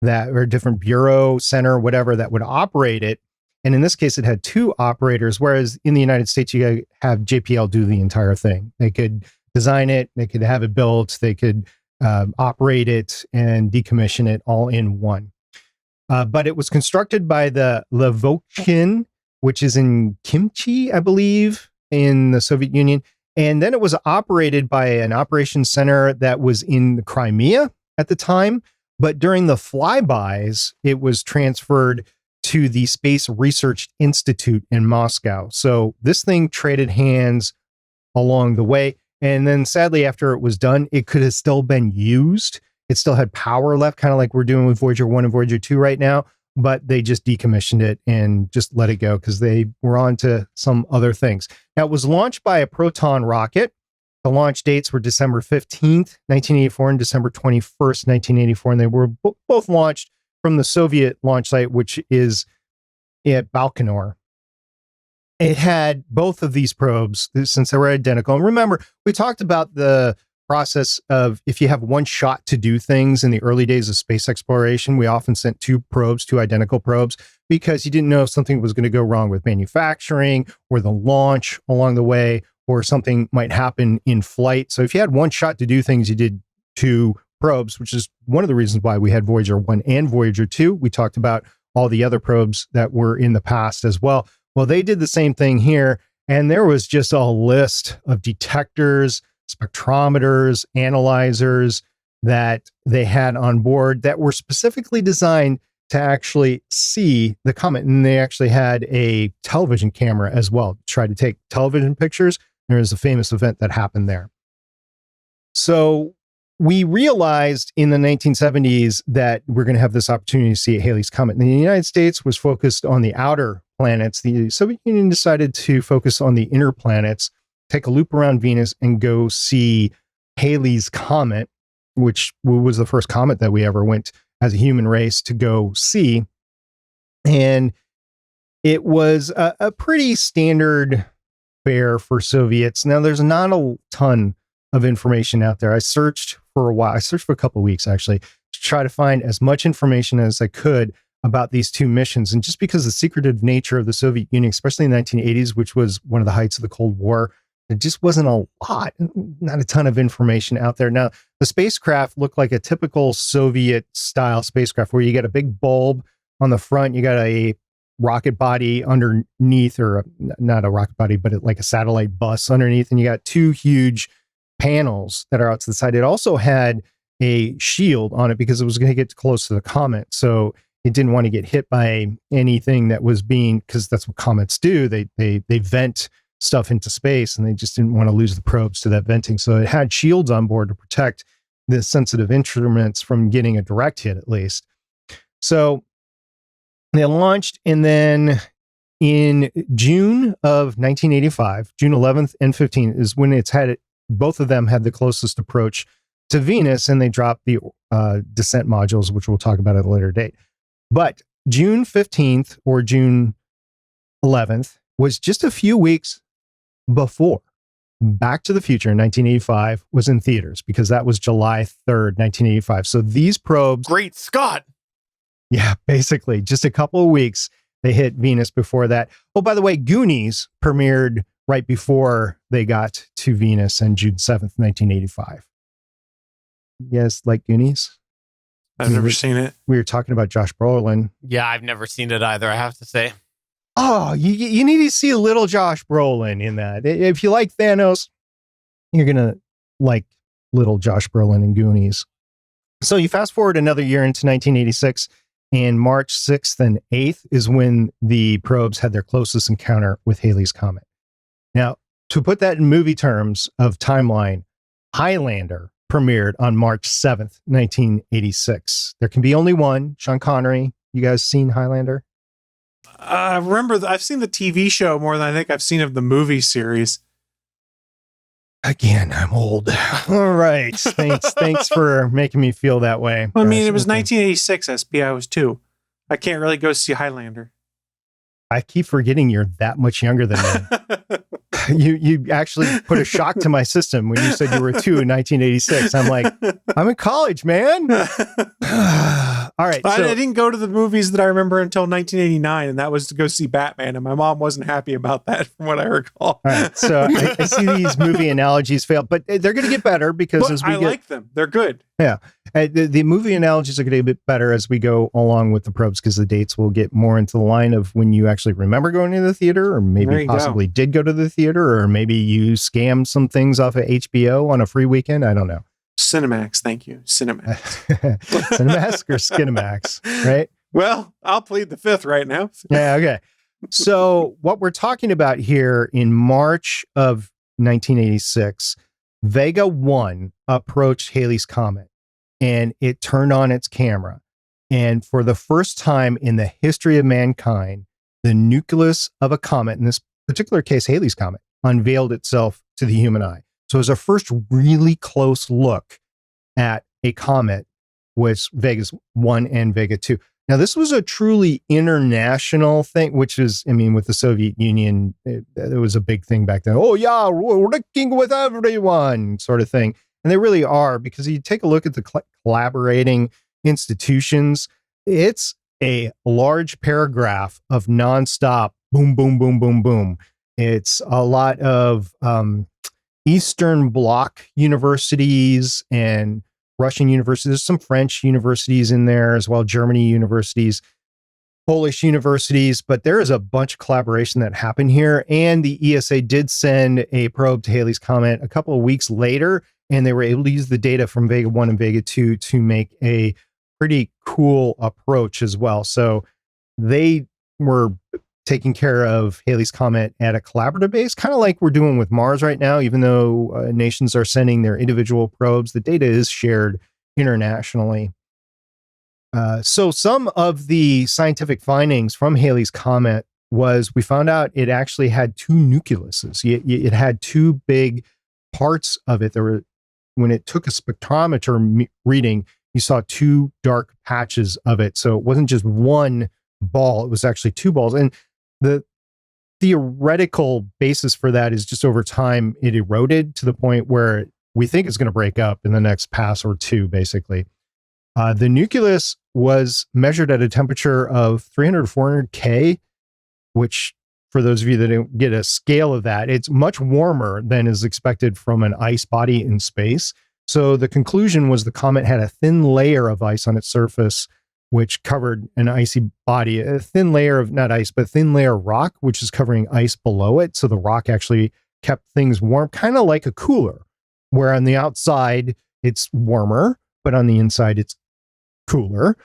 or a different bureau center, whatever, that would operate it. And in this case, it had two operators, whereas in the United States, you have JPL do the entire thing. They could design it, they could have it built, they could operate it and decommission it all in one. But it was constructed by the Lavochkin, which is in Kimchi, I believe, in the Soviet Union. And then it was operated by an operations center that was in the Crimea at the time. But during the flybys, it was transferred to the Space Research Institute in Moscow. So this thing traded hands along the way. And then sadly, after it was done, it could have still been used. It still had power left, kind of like we're doing with Voyager 1 and Voyager 2 right now. But they just decommissioned it and just let it go because they were on to some other things. Now, it was launched by a Proton rocket. The launch dates were December 15th, 1984 and December 21st, 1984. And they were both launched from the Soviet launch site, which is at Baikonur. It had both of these probes since they were identical. And remember, we talked about the process of if you have one shot to do things in the early days of space exploration, we often sent two identical probes, because you didn't know if something was going to go wrong with manufacturing or the launch along the way, or something might happen in flight. So if you had one shot to do things, you did two probes, which is one of the reasons why we had Voyager 1 and Voyager 2. We talked about all the other probes that were in the past as well. Well, they did the same thing here, and there was just a list of detectors, spectrometers, analyzers that they had on board that were specifically designed to actually see the comet. And they actually had a television camera as well to try to take television pictures There is a famous event that happened there. So we realized in the 1970s that we're going to have this opportunity to see Halley's Comet. And the United States was focused on the outer planets. The Soviet Union decided to focus on the inner planets, take a loop around Venus, and go see Halley's Comet, which was the first comet that we ever went as a human race to go see. And it was a pretty standard fare for Soviets. Now, there's not a ton of information out there. I searched for a while. I searched for a couple of weeks, actually, to try to find as much information as I could about these two missions. And just because the secretive nature of the Soviet Union, especially in the 1980s, which was one of the heights of the Cold War, it just wasn't a lot, not a ton of information out there. Now, the spacecraft looked like a typical Soviet style spacecraft where you got a big bulb on the front, you got a rocket body underneath, or not a rocket body, but like a satellite bus underneath, and you got two huge panels that are out to the side. It also had a shield on it because it was going to get close to the comet. So it didn't want to get hit by anything that was because that's what comets do. They vent stuff into space, and they just didn't want to lose the probes to that venting. So it had shields on board to protect the sensitive instruments from getting a direct hit, at least. So they launched, and then in June of 1985, June 11th and 15th is when both of them had the closest approach to Venus, and they dropped the descent modules, which we'll talk about at a later date. But June 15th or June 11th was just a few weeks before Back to the Future in 1985 was in theaters, because that was July 3rd, 1985. So these probes... Great Scott! Yeah, basically, just a couple of weeks. They hit Venus before that. Oh, by the way, Goonies premiered right before they got to Venus on June 7th, 1985. You guys like Goonies? I've never seen it. We were talking about Josh Brolin. Yeah, I've never seen it either, I have to say. Oh, you need to see a little Josh Brolin in that. If you like Thanos, you're going to like little Josh Brolin in Goonies. So you fast forward another year into 1986, and March 6th and 8th is when the probes had their closest encounter with Halley's Comet. Now, to put that in movie terms of timeline, Highlander premiered on March 7th, 1986. There can be only one. Sean Connery. You guys seen Highlander? I remember I've seen the TV show more than I think I've seen of the movie series. Again, I'm old. All right. Thanks for making me feel that way. I mean, it was 1986 SP. I was 2. I can't really go see Highlander. I keep forgetting you're that much younger than me. You actually put a shock to my system when you said you were 2 in 1986. I'm like, I'm in college, man. All right. I didn't go to the movies that I remember until 1989, and that was to go see Batman. And my mom wasn't happy about that, from what I recall. All right. So I see these movie analogies fail, but they're going to get better because I like them. They're good. Yeah. The movie analogies are going to get better as we go along with the probes, because the dates will get more into the line of when you actually remember going to the theater, or maybe possibly did go to the theater, or maybe you scammed some things off of HBO on a free weekend. I don't know. Cinemax. Thank you. Cinemax. Cinemax or Skinemax, right? Well, I'll plead the fifth right now. Yeah. Okay. So what we're talking about here, in March of 1986, Vega 1 approached Halley's Comet, and it turned on its camera. And for the first time in the history of mankind, the nucleus of a comet, in this particular case, Halley's Comet, unveiled itself to the human eye. So it was our first really close look at a comet, was Vega 1 and Vega 2. Now, this was a truly international thing, which is, I mean, with the Soviet Union, it was a big thing back then. Oh, yeah, we're working with everyone, sort of thing. And they really are, because you take a look at the collaborating institutions, it's a large paragraph of nonstop boom, boom, boom, boom, boom. It's a lot of Eastern Bloc universities and Russian universities. There's some French universities in there as well, Germany universities, Polish universities, but there is a bunch of collaboration that happened here. And the ESA did send a probe to Halley's Comet a couple of weeks later, and they were able to use the data from Vega 1 and Vega 2 to make a pretty cool approach as well. So they were taking care of Halley's Comet at a collaborative base, kind of like we're doing with Mars right now. Even though nations are sending their individual probes, the data is shared internationally. So some of the scientific findings from Halley's Comet was we found out it actually had two nucleuses. It had two big parts of it. When it took a spectrometer reading, you saw two dark patches of it. So it wasn't just one ball, it was actually two balls. And the theoretical basis for that is just over time, it eroded to the point where we think it's going to break up in the next pass or two, basically. The nucleus was measured at a temperature of 300 to 400 K, which, for those of you that don't get a scale of that, it's much warmer than is expected from an ice body in space. So the conclusion was the comet had a thin layer of ice on its surface, which covered an icy body, a thin layer of, not ice, but thin layer of rock, which is covering ice below it. So the rock actually kept things warm, kind of like a cooler, where on the outside it's warmer, but on the inside it's cooler,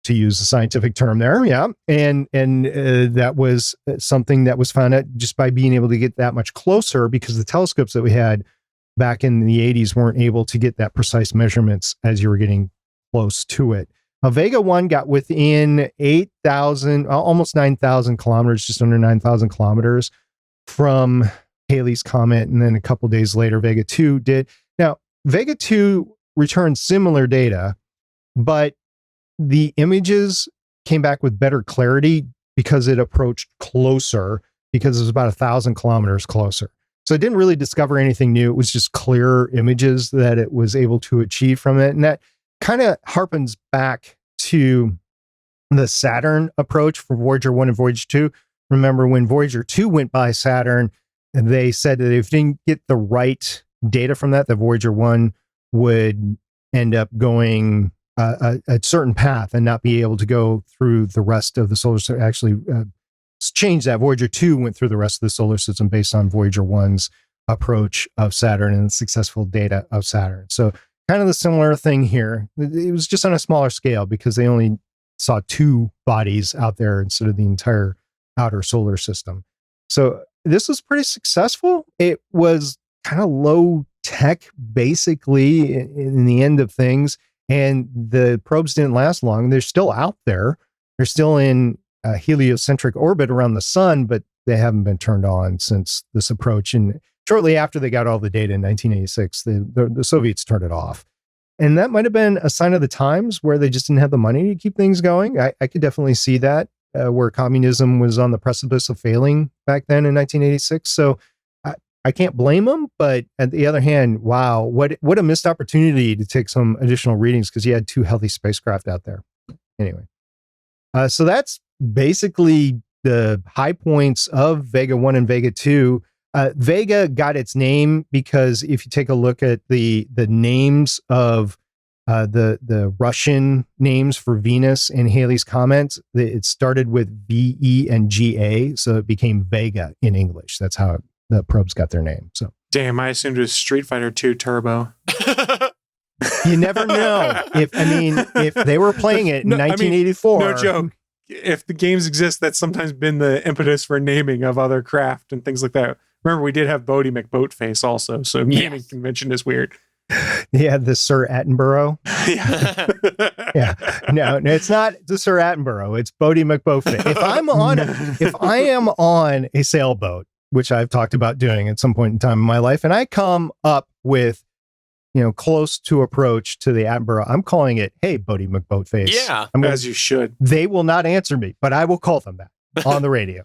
to use a scientific term there. Yeah. And that was something that was found out just by being able to get that much closer, because the telescopes that we had back in the 80s weren't able to get that precise measurements as you were getting close to it. Now, Vega 1 got within 8,000, almost 9,000 kilometers, just under 9,000 kilometers from Halley's Comet. And then a couple days later, Vega 2 did. Now, Vega 2 returned similar data, but the images came back with better clarity because it approached closer, because it was about 1,000 kilometers closer. So it didn't really discover anything new. It was just clearer images that it was able to achieve from it. And that kind of harpens back to the Saturn approach for Voyager 1 and Voyager 2. Remember when Voyager 2 went by Saturn, and they said that if they didn't get the right data from that Voyager 1 would end up going a certain path and not be able to go through the rest of the solar system. Actually, change that. Voyager 2 went through the rest of the solar system based on Voyager 1's approach of Saturn and the successful data of Saturn. So kind of the similar thing here. It was just on a smaller scale because they only saw two bodies out there instead of the entire outer solar system. So this was pretty successful. It was kind of low tech, basically, in the end of things. And the probes didn't last long. They're still out there. They're still in a heliocentric orbit around the sun, but they haven't been turned on since this approach. And shortly after they got all the data in 1986, the Soviets turned it off. And that might have been a sign of the times where they just didn't have the money to keep things going. I could definitely see that, where communism was on the precipice of failing back then in 1986. So I can't blame them, but at the other hand, wow, what a missed opportunity to take some additional readings, because you had two healthy spacecraft out there. Anyway, so that's basically the high points of Vega 1 and Vega 2. Vega got its name because if you take a look at the names of the Russian names for Venus and Halley's Comet, it started with V-E and G-A, so it became Vega in English. That's how the probes got their name. So damn, I assumed it was Street Fighter 2 Turbo. You never know. If they were playing it in 1984. No joke. If the games exist, that's sometimes been the impetus for naming of other craft and things like that. Remember, we did have Bodie McBoatface also, so naming convention is weird. Yeah, the Sir Attenborough. Yeah. Yeah. No, it's not the Sir Attenborough. It's Bodie McBoatface. If I am on a sailboat, which I've talked about doing at some point in time in my life, and I come up with, close to approach to the Attenborough, I'm calling it, hey, Bodie McBoatface. Yeah. As you should. They will not answer me, but I will call them that on the radio.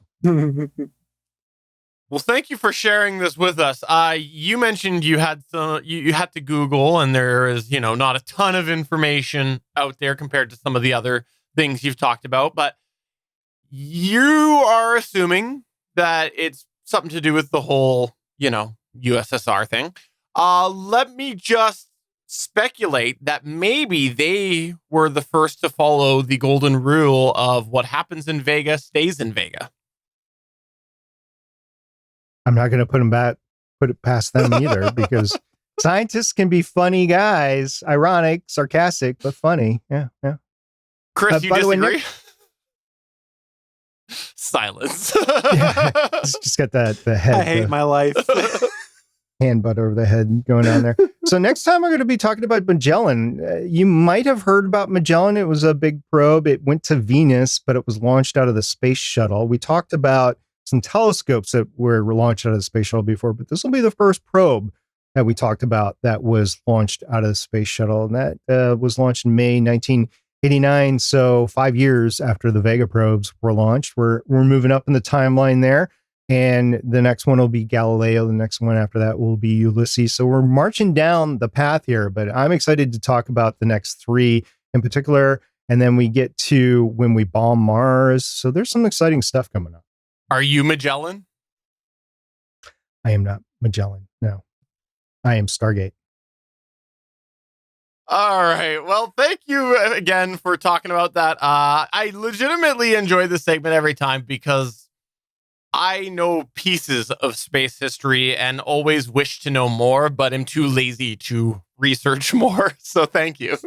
Well, thank you for sharing this with us. You mentioned you had you had to Google, and there is, not a ton of information out there compared to some of the other things you've talked about, but you are assuming that it's something to do with the whole, USSR thing. Let me just speculate that maybe they were the first to follow the golden rule of what happens in Vega stays in Vega. I'm not going to put it past them either, because scientists can be funny guys, ironic, sarcastic, but funny. Yeah. Chris, you disagree? Silence. Yeah, just got the head. I hate my life. Hand butt over the head going on there. So next time we're going to be talking about Magellan. You might have heard about Magellan. It was a big probe. It went to Venus, but it was launched out of the space shuttle. We talked about some telescopes that were launched out of the space shuttle before, but this will be the first probe that we talked about that was launched out of the space shuttle. And that was launched in May 1989. So 5 years after the Vega probes were launched, we're moving up in the timeline there. And the next one will be Galileo. The next one after that will be Ulysses. So we're marching down the path here, but I'm excited to talk about the next three in particular. And then we get to when we bomb Mars. So there's some exciting stuff coming up. Are you Magellan? I am not Magellan. No, I am Stargate. All right. Well, thank you again for talking about that. I legitimately enjoy this segment every time because I know pieces of space history and always wish to know more, but am too lazy to research more. So thank you.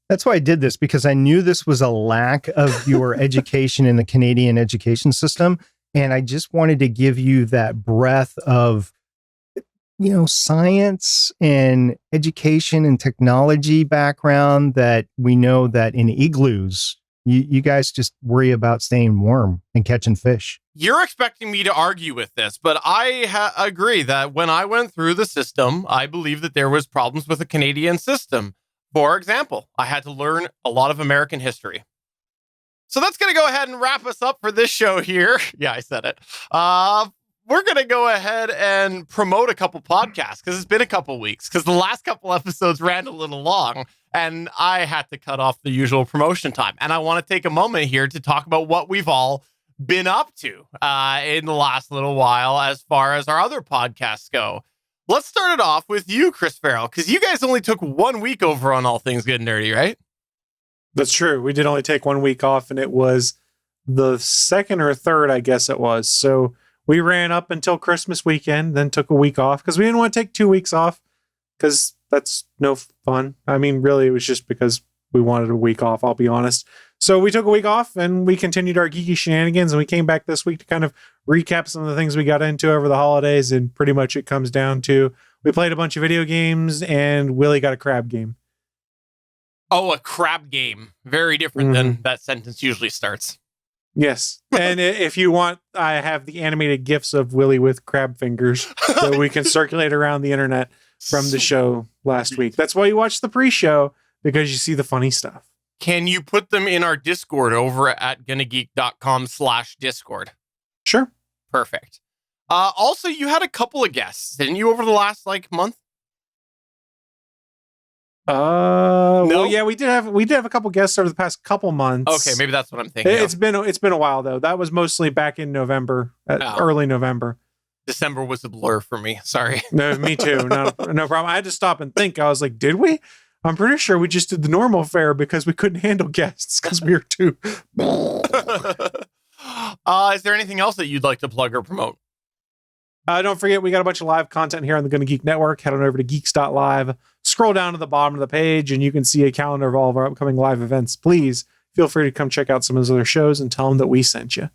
That's why I did this, because I knew this was a lack of your education in the Canadian education system. And I just wanted to give you that breadth of, science and education and technology background that we know that in igloos, you guys just worry about staying warm and catching fish. You're expecting me to argue with this, but I agree that when I went through the system, I believe that there was problems with the Canadian system. For example, I had to learn a lot of American history. So that's going to go ahead and wrap us up for this show here. Yeah, I said it. We're going to go ahead and promote a couple podcasts because it's been a couple weeks because the last couple episodes ran a little long and I had to cut off the usual promotion time. And I want to take a moment here to talk about what we've all been up to in the last little while as far as our other podcasts go. Let's start it off with you, Chris Farrell, because you guys only took 1 week over on All Things Good and Nerdy, right? That's true. We did only take 1 week off, and it was the second or third, I guess it was. So we ran up until Christmas weekend, then took a week off because we didn't want to take 2 weeks off because that's no fun. I mean, really, it was just because we wanted a week off, I'll be honest. So we took a week off and we continued our geeky shenanigans, and we came back this week to kind of recap some of the things we got into over the holidays. And pretty much it comes down to we played a bunch of video games and Willie got a crab game. Oh, a crab game. Very different than that sentence usually starts. Yes. And if you want, I have the animated GIFs of Willie with crab fingers that we can circulate around the internet from the show last week. That's why you watch the pre-show, because you see the funny stuff. Can you put them in our Discord over at gonnageek.com/Discord? Sure. Perfect. Also, you had a couple of guests, didn't you, over the last month? No? Well, yeah, we did have a couple guests over the past couple months. Okay, maybe that's what I'm thinking. It's been a while though. That was mostly back in November, early November. December was a blur for me. Sorry. No, me too. No problem. I had to stop and think. I was like, did we? I'm pretty sure we just did the normal fare because we couldn't handle guests because we were too. Is there anything else that you'd like to plug or promote? Don't forget, we got a bunch of live content here on the Gonna Geek Network. Head on over to geeks.live. Scroll down to the bottom of the page, and you can see a calendar of all of our upcoming live events. Please feel free to come check out some of those other shows and tell them that we sent you.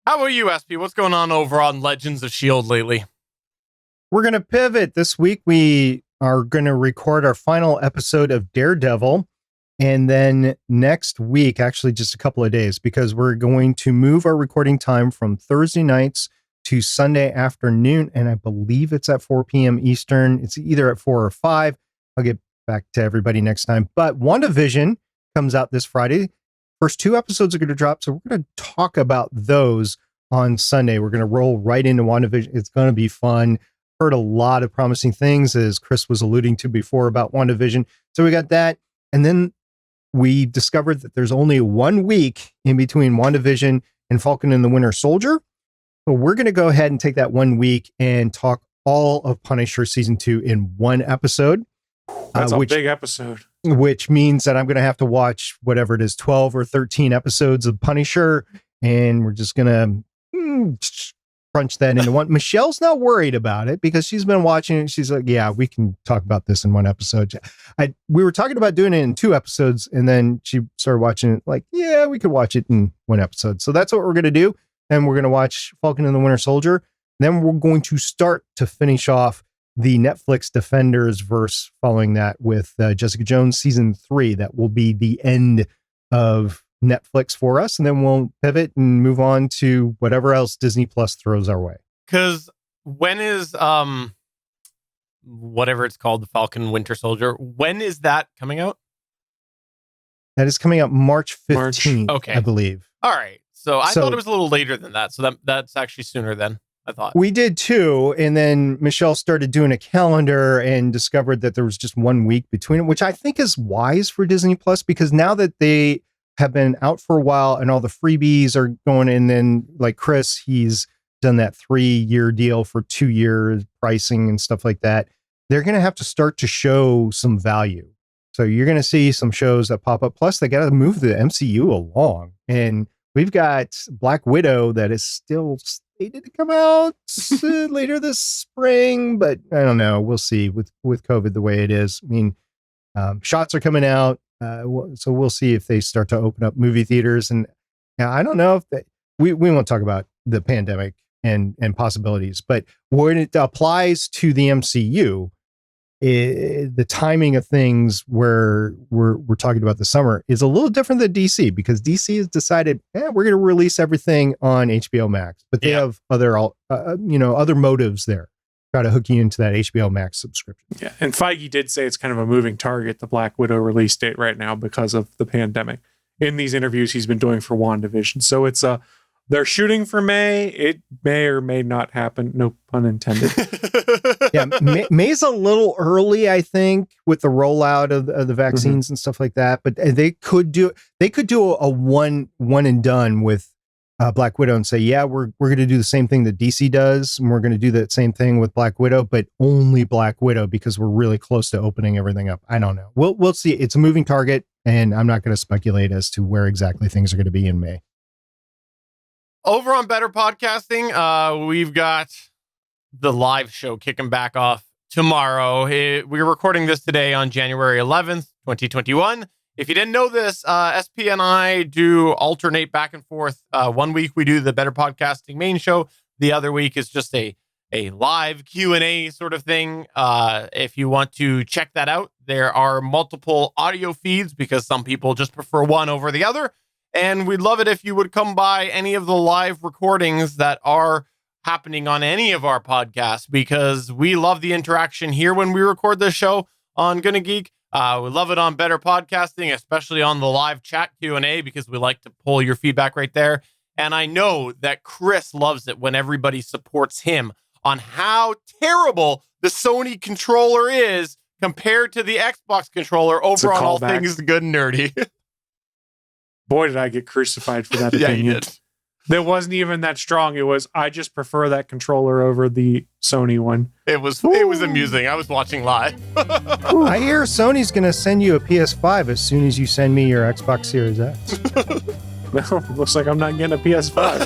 How about you, SP? What's going on over on Legends of S.H.I.E.L.D. lately? We're going to pivot. This week, we are going to record our final episode of Daredevil. And then next week, actually just a couple of days, because we're going to move our recording time from Thursday nights to Sunday afternoon. And I believe it's at 4 p.m. Eastern. It's either at 4 or 5. I'll get back to everybody next time. But WandaVision comes out this Friday. First 2 episodes are going to drop. So we're going to talk about those on Sunday. We're going to roll right into WandaVision. It's going to be fun. Heard a lot of promising things, as Chris was alluding to before, about WandaVision. So we got that. And then we discovered that there's only 1 week in between WandaVision and Falcon and the Winter Soldier. So we're going to go ahead and take that 1 week and talk all of Punisher season 2 in one episode. That's a big episode. Which means that I'm going to have to watch whatever it is, 12 or 13 episodes of Punisher. And we're just going to crunch that into one. Michelle's not worried about it because she's been watching it. She's like, yeah, we can talk about this in one episode. We were talking about doing it in 2 episodes. And then she started watching it like, yeah, we could watch it in one episode. So that's what we're going to do. and we're going to watch Falcon and the Winter Soldier. Then we're going to start to finish off the Netflix Defenders verse following that with Jessica Jones season 3. That will be the end of Netflix for us. And then we'll pivot and move on to whatever else Disney Plus throws our way. Because when is whatever it's called, the Falcon Winter Soldier, when is that coming out? That is coming out March 15th, Okay. I believe. All right. So I thought it was a little later than that. So that's actually sooner than I thought. We did too. And then Michelle started doing a calendar and discovered that there was just 1 week between it, which I think is wise for Disney Plus, because now that they have been out for a while and all the freebies are going in, then like Chris, he's done that 3-year deal for 2 years pricing and stuff like that. They're going to have to start to show some value. So you're going to see some shows that pop up. Plus, they got to move the MCU along. And we've got Black Widow that is still slated to come out later this spring. But I don't know. We'll see with COVID the way it is. I mean, shots are coming out. So we'll see if they start to open up movie theaters. And I don't know if we won't talk about the pandemic and possibilities. But when it applies to the MCU, the timing of things where we're talking about the summer is a little different than DC, because DC has decided, we're going to release everything on HBO Max, but they have other motives there, try to hook you into that HBO Max subscription. Yeah, and Feige did say it's kind of a moving target, the Black Widow release date right now because of the pandemic. In these interviews he's been doing for WandaVision, so it's they're shooting for May. It may or may not happen. No pun intended. Yeah, May's a little early, I think, with the rollout of the vaccines and stuff like that. But they could do a one and done with Black Widow and say, yeah, we're going to do the same thing that DC does, and we're going to do that same thing with Black Widow, but only Black Widow because we're really close to opening everything up. I don't know. We'll see. It's a moving target, and I'm not going to speculate as to where exactly things are going to be in May. Over on Better Podcasting, we've got the live show kicking back off tomorrow. We're recording this today on January 11th, 2021. If you didn't know this, SP and I do alternate back and forth. 1 week we do the Better Podcasting main show. The other week is just a live Q&A sort of thing. If you want to check that out, there are multiple audio feeds because some people just prefer one over the other. And we'd love it if you would come by any of the live recordings that are happening on any of our podcasts, because we love the interaction here when we record this show on Gonna Geek. We love it on Better Podcasting, especially on the live chat Q&A, because we like to pull your feedback right there. And I know that Chris loves it when everybody supports him on how terrible the Sony controller is compared to the Xbox controller over on All Things Good and Nerdy. Boy, did I get crucified for that opinion. You did. That wasn't even that strong. It was, I just prefer that controller over the Sony one. It was amusing. I was watching live. I hear Sony's going to send you a PS5 as soon as you send me your Xbox Series X. Well, looks like I'm not getting a PS5.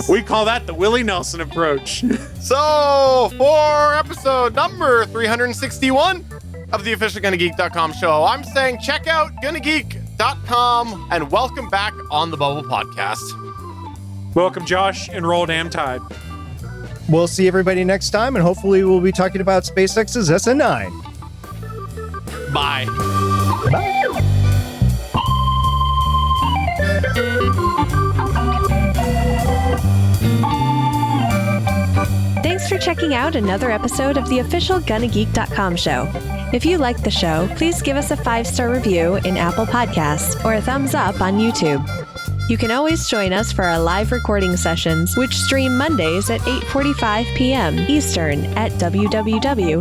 We call that the Willie Nelson approach. So, for episode number 361 of the official GonnaGeek.com show, I'm saying check out GonnaGeek.com and welcome back on the Bubble Podcast. Welcome, Josh, and roll damn tide. We'll see everybody next time, and hopefully we'll be talking about SpaceX's SN9. Bye. Bye. Thanks for checking out another episode of the official GonnaGeek.com show. If you like the show, please give us a 5-star review in Apple Podcasts or a thumbs up on YouTube. You can always join us for our live recording sessions, which stream Mondays at 8:45 p.m. Eastern at www.geeks.live.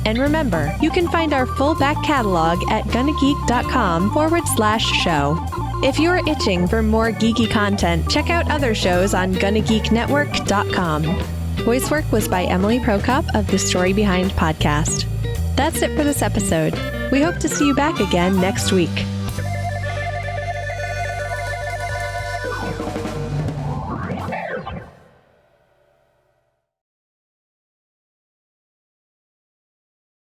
And remember, you can find our full back catalog at GonnaGeek.com/show. If you're itching for more geeky content, check out other shows on GonnaGeekNetwork.com. Voice work was by Emily Prokop of the Story Behind podcast. That's it for this episode. We hope to see you back again next week.